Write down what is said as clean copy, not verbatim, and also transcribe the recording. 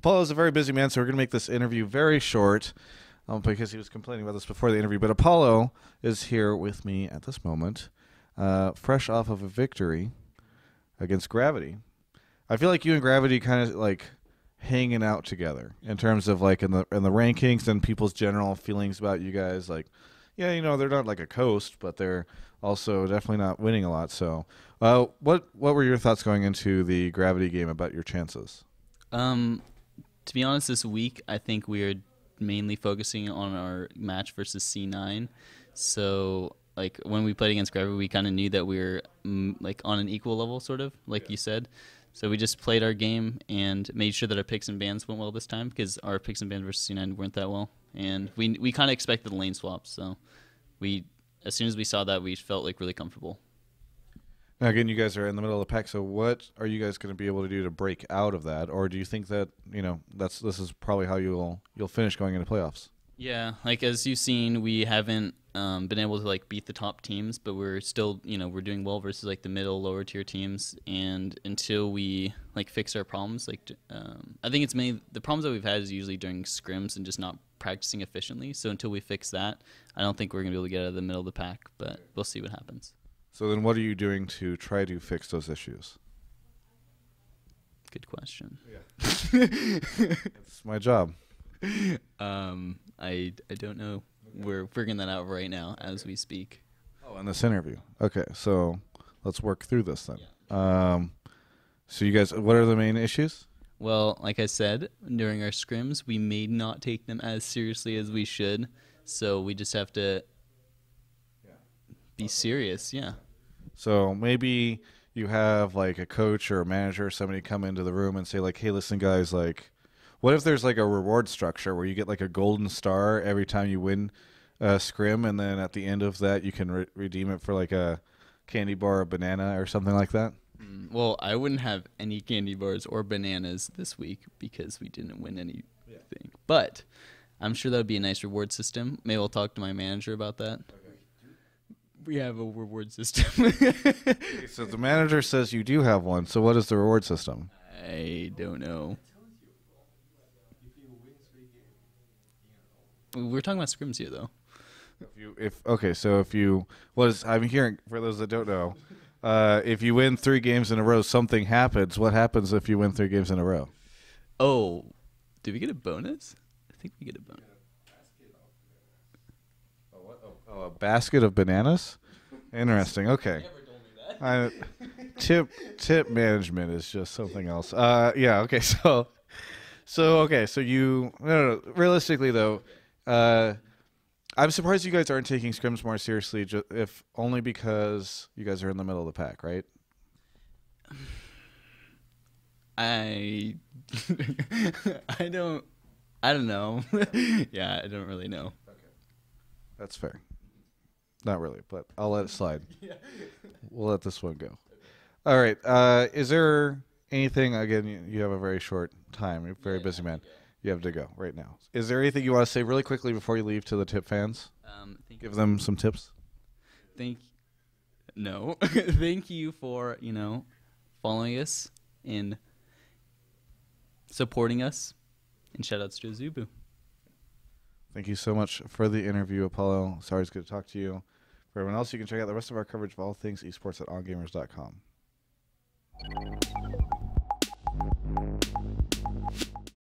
Apollo's a very busy man, so we're going to make this interview very short because he was complaining about this before the interview. But Apollo is here with me at this moment, fresh off of a victory against Gravity. I feel like you and Gravity kind of like hanging out together in terms of like in the rankings and people's general feelings about you guys. Like, yeah, you know, they're not like a coast, but they're also definitely not winning a lot. So, what were your thoughts going into the Gravity game about your chances? To be honest, this week I think we are mainly focusing on our match versus C9. So, like when we played against Gravity, we kind of knew that we were like on an equal level, sort of like you said. So we just played our game and made sure that our picks and bans went well this time because our picks and bans versus C9 weren't that well, and we kind of expected the lane swaps. So as soon as we saw that, we felt like really comfortable. Now, again, you guys are in the middle of the pack, so what are you guys going to be able to do to break out of that? Or do you think that, you know, this is probably how you'll finish going into playoffs? Yeah, like as you've seen, we haven't been able to like beat the top teams, but we're still, you know, we're doing well versus like the middle, lower tier teams. And until we like fix our problems, like I think it's mainly the problems that we've had is usually during scrims and just not practicing efficiently. So until we fix that, I don't think we're gonna be able to get out of the middle of the pack, but we'll see what happens. So then what are you doing to try to fix those issues? Good question. Yeah. It's my job. I don't know. We're figuring that out right now as we speak. Oh, in this interview. Okay, so let's work through this then. Yeah. So you guys, what are the main issues? Well, like I said, during our scrims, we may not take them as seriously as we should. So we just have to be serious, yeah. So maybe you have like a coach or a manager or somebody come into the room and say like, hey, listen, guys, like, what if there's like a reward structure where you get like a golden star every time you win a scrim, and then at the end of that you can redeem it for like a candy bar or banana or something like that? Well, I wouldn't have any candy bars or bananas this week because we didn't win anything. Yeah. But I'm sure that would be a nice reward system. Maybe I'll talk to my manager about that. Okay. We have a reward system. Okay, so the manager says you do have one. So what is the reward system? I don't know. We're talking about scrims here, though. I'm hearing, for those that don't know, if you win 3 games in a row, something happens. What happens if you win 3 games in a row? Oh, do we get a bonus? I think we get a bonus. A basket of bananas? Interesting. Okay. Tip management is just something else. Yeah. Okay. So you no. Realistically though, I'm surprised you guys aren't taking scrims more seriously. If only because you guys are in the middle of the pack, right? I don't know. Yeah, I don't really know. Okay. That's fair. Not really, but I'll let it slide. Yeah. We'll let this one go. Okay. All right. Is there anything, again, you have a very short time. You're a very busy man. Yeah. You have to go right now. Is there anything you want to say really quickly before you leave to the tip fans? Give them some tips. Thank you for, following us and supporting us. And shout outs to Azubu. Thank you so much for the interview, Apollo. Sorry, it's good to talk to you. For everyone else, you can check out the rest of our coverage of all things esports at ongamers.com.